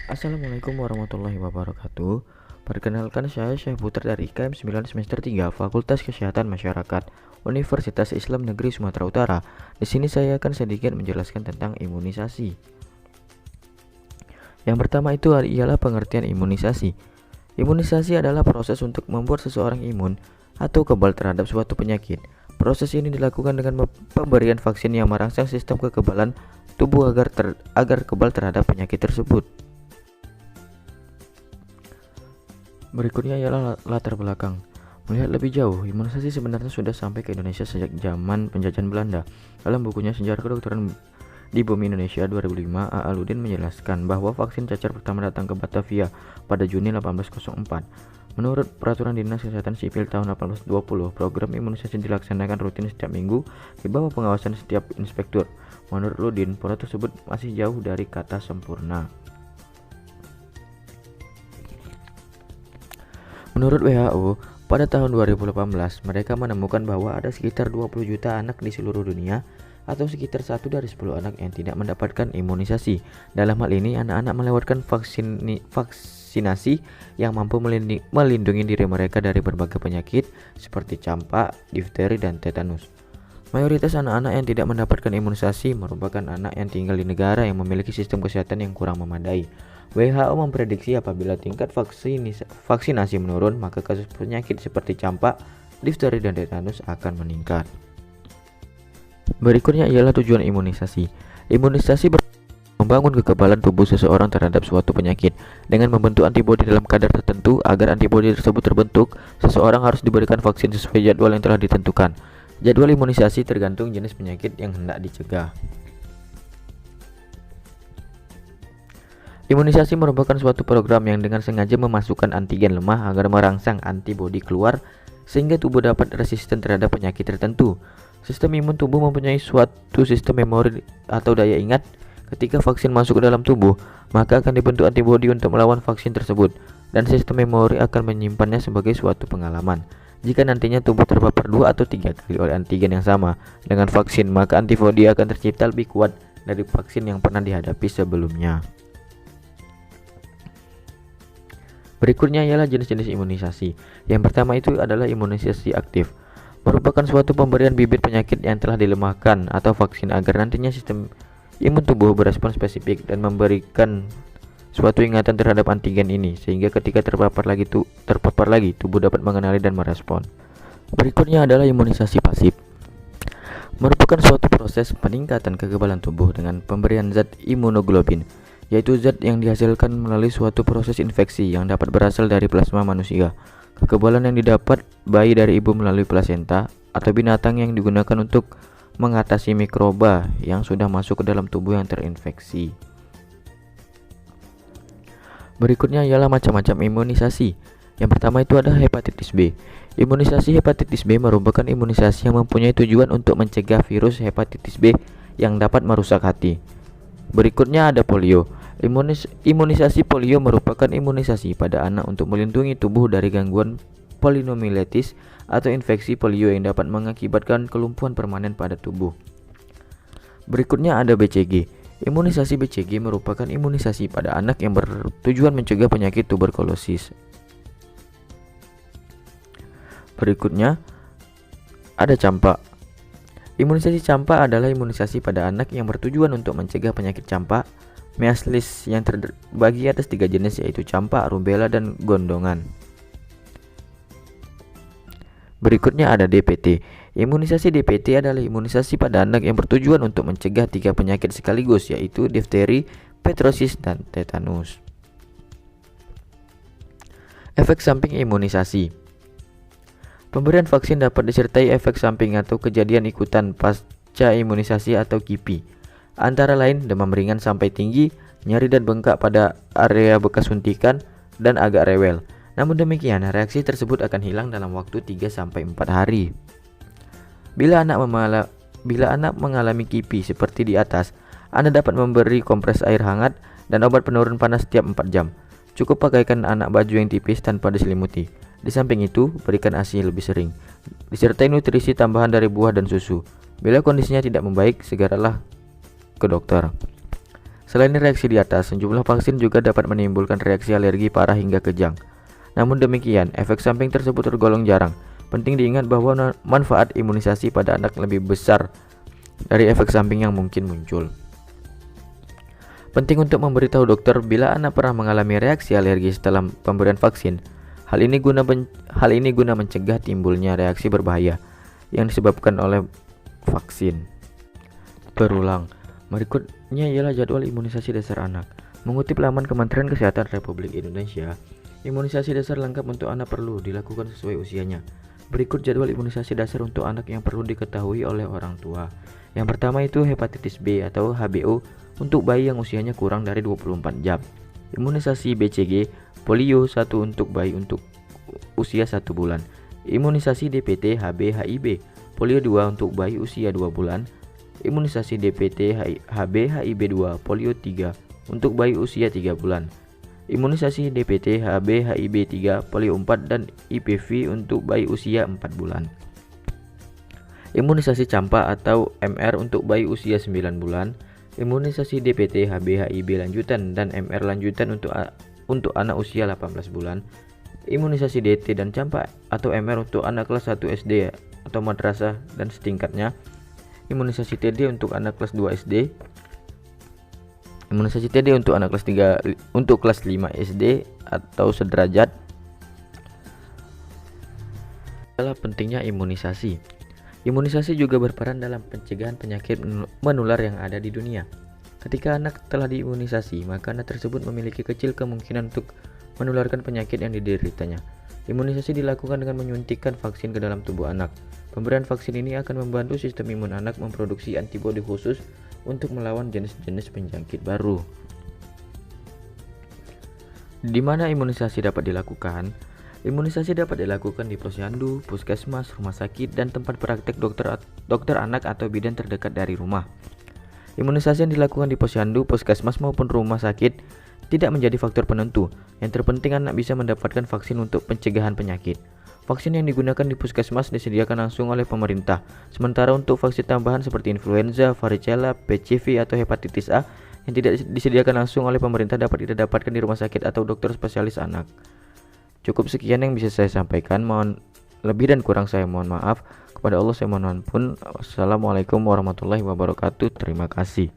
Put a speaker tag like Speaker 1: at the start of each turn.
Speaker 1: Assalamualaikum warahmatullahi wabarakatuh. Perkenalkan, saya Syekh Putra dari IKM 9 semester 3 Fakultas Kesehatan Masyarakat Universitas Islam Negeri Sumatera Utara. Di sini saya akan sedikit menjelaskan tentang imunisasi. Yang pertama itu ialah pengertian imunisasi. Imunisasi adalah proses untuk membuat seseorang imun atau kebal terhadap suatu penyakit. Proses ini dilakukan dengan pemberian vaksin yang merangsang sistem kekebalan tubuh agar kebal terhadap penyakit tersebut. Berikutnya ialah latar belakang. Melihat lebih jauh, imunisasi sebenarnya sudah sampai ke Indonesia sejak zaman penjajahan Belanda. Dalam bukunya Sejarah Kedokteran di Bumi Indonesia 2005, A. Aludin menjelaskan bahwa vaksin cacar pertama datang ke Batavia pada Juni 1804. Menurut Peraturan Dinas Kesehatan Sipil tahun 1820, program imunisasi dilaksanakan rutin setiap minggu di bawah pengawasan setiap inspektur. Menurut Ludin, pola tersebut masih jauh dari kata sempurna. Menurut WHO, pada tahun 2018, mereka menemukan bahwa ada sekitar 20 juta anak di seluruh dunia atau sekitar 1 dari 10 anak yang tidak mendapatkan imunisasi. Dalam hal ini, anak-anak melewatkan vaksinasi yang mampu melindungi diri mereka dari berbagai penyakit seperti campak, difteri, dan tetanus. Mayoritas anak-anak yang tidak mendapatkan imunisasi merupakan anak yang tinggal di negara yang memiliki sistem kesehatan yang kurang memadai. WHO memprediksi apabila tingkat vaksinasi menurun, maka kasus penyakit seperti campak, difteri, dan tetanus akan meningkat. Berikutnya ialah tujuan imunisasi. Imunisasi membangun kekebalan tubuh seseorang terhadap suatu penyakit. Dengan membentuk antibodi dalam kadar tertentu, agar antibodi tersebut terbentuk, seseorang harus diberikan vaksin sesuai jadwal yang telah ditentukan. Jadwal imunisasi tergantung jenis penyakit yang hendak dicegah. Imunisasi merupakan suatu program yang dengan sengaja memasukkan antigen lemah agar merangsang antibodi keluar sehingga tubuh dapat resisten terhadap penyakit tertentu. Sistem imun tubuh mempunyai suatu sistem memori atau daya ingat. Ketika vaksin masuk ke dalam tubuh, maka akan dibentuk antibodi untuk melawan vaksin tersebut, dan sistem memori akan menyimpannya sebagai suatu pengalaman. Jika nantinya tubuh terpapar 2 atau 3 kali oleh antigen yang sama dengan vaksin, maka antibodi akan tercipta lebih kuat dari vaksin yang pernah dihadapi sebelumnya. Berikutnya ialah jenis-jenis imunisasi. Yang pertama itu adalah imunisasi aktif. Merupakan suatu pemberian bibit penyakit yang telah dilemahkan atau vaksin agar nantinya sistem imun tubuh berespon spesifik dan memberikan suatu ingatan terhadap antigen ini, sehingga ketika terpapar lagi tubuh dapat mengenali dan merespon. Berikutnya adalah imunisasi pasif. Merupakan suatu proses peningkatan kekebalan tubuh dengan pemberian zat imunoglobin, yaitu zat yang dihasilkan melalui suatu proses infeksi yang dapat berasal dari plasma manusia. Kekebalan yang didapat bayi dari ibu melalui plasenta atau binatang yang digunakan untuk mengatasi mikroba yang sudah masuk ke dalam tubuh yang terinfeksi. Berikutnya ialah macam-macam imunisasi. Yang pertama itu ada hepatitis B. Imunisasi hepatitis B merupakan imunisasi yang mempunyai tujuan untuk mencegah virus hepatitis B yang dapat merusak hati. Berikutnya ada polio. Imunisasi polio merupakan imunisasi pada anak untuk melindungi tubuh dari gangguan poliomiyelitis atau infeksi polio yang dapat mengakibatkan kelumpuhan permanen pada tubuh. Berikutnya ada BCG. Imunisasi BCG merupakan imunisasi pada anak yang bertujuan mencegah penyakit tuberkulosis. Berikutnya ada campak. Imunisasi campak adalah imunisasi pada anak yang bertujuan untuk mencegah penyakit campak, measles yang terbagi atas 3 jenis, yaitu campak, rubella, dan gondongan. Berikutnya ada DPT. Imunisasi DPT adalah imunisasi pada anak yang bertujuan untuk mencegah 3 penyakit sekaligus, yaitu difteri, pertussis, dan tetanus. Efek samping imunisasi. Pemberian vaksin dapat disertai efek samping atau kejadian ikutan pasca imunisasi atau KIPI, antara lain demam ringan sampai tinggi, nyeri dan bengkak pada area bekas suntikan, dan agak rewel. Namun demikian, reaksi tersebut akan hilang dalam waktu 3-4 hari. Bila anak mengalami KIPI seperti di atas, Anda dapat memberi kompres air hangat dan obat penurun panas setiap 4 jam. Cukup pakaikan anak baju yang tipis tanpa diselimuti. Di samping itu, berikan ASI lebih sering, disertai nutrisi tambahan dari buah dan susu. Bila kondisinya tidak membaik, segeralah ke dokter. Selain reaksi di atas, sejumlah vaksin juga dapat menimbulkan reaksi alergi parah hingga kejang. Namun demikian, efek samping tersebut tergolong jarang. Penting diingat bahwa manfaat imunisasi pada anak lebih besar dari efek samping yang mungkin muncul. Penting untuk memberitahu dokter bila anak pernah mengalami reaksi alergi setelah pemberian vaksin. Hal ini guna mencegah timbulnya reaksi berbahaya yang disebabkan oleh vaksin. Berulang. Berikutnya ialah jadwal imunisasi dasar anak. Mengutip laman Kementerian Kesehatan Republik Indonesia, imunisasi dasar lengkap untuk anak perlu dilakukan sesuai usianya. Berikut jadwal imunisasi dasar untuk anak yang perlu diketahui oleh orang tua. Yang pertama itu hepatitis B atau HBO untuk bayi yang usianya kurang dari 24 jam. Imunisasi BCG, polio 1 untuk bayi untuk usia 1 bulan. Imunisasi DPT HB HIB, polio 2 untuk bayi usia 2 bulan. Imunisasi DPT HB HIB 2, polio 3 untuk bayi usia 3 bulan. Imunisasi DPT HB HIB 3, polio 4 dan IPV untuk bayi usia 4 bulan. Imunisasi campak atau MR untuk bayi usia 9 bulan. Imunisasi DPT HB HIB lanjutan dan MR lanjutan untuk anak usia 18 bulan. Imunisasi DT dan campak atau MR untuk anak kelas 1 SD atau madrasah dan setingkatnya. Imunisasi TD untuk anak kelas 2 SD. Imunisasi TD untuk anak kelas 3 untuk kelas 5 SD atau sederajat. Adalah pentingnya imunisasi. Imunisasi juga berperan dalam pencegahan penyakit menular yang ada di dunia. Ketika anak telah diimunisasi, maka anak tersebut memiliki kecil kemungkinan untuk menularkan penyakit yang dideritanya. Imunisasi dilakukan dengan menyuntikkan vaksin ke dalam tubuh anak. Pemberian vaksin ini akan membantu sistem imun anak memproduksi antibodi khusus untuk melawan jenis-jenis penyakit baru. Di mana imunisasi dapat dilakukan? Imunisasi dapat dilakukan di posyandu, puskesmas, rumah sakit, dan tempat praktek dokter anak atau bidan terdekat dari rumah. Imunisasi yang dilakukan di posyandu, puskesmas maupun rumah sakit tidak menjadi faktor penentu. Yang terpenting anak bisa mendapatkan vaksin untuk pencegahan penyakit. Vaksin yang digunakan di puskesmas disediakan langsung oleh pemerintah. Sementara untuk vaksin tambahan seperti influenza, varicella, PCV atau hepatitis A yang tidak disediakan langsung oleh pemerintah dapat didapatkan di rumah sakit atau dokter spesialis anak. Cukup sekian yang bisa saya sampaikan. Mohon lebih dan kurang saya mohon maaf. Kepada Allah saya mohon ampun. Wassalamualaikum warahmatullahi wabarakatuh. Terima kasih.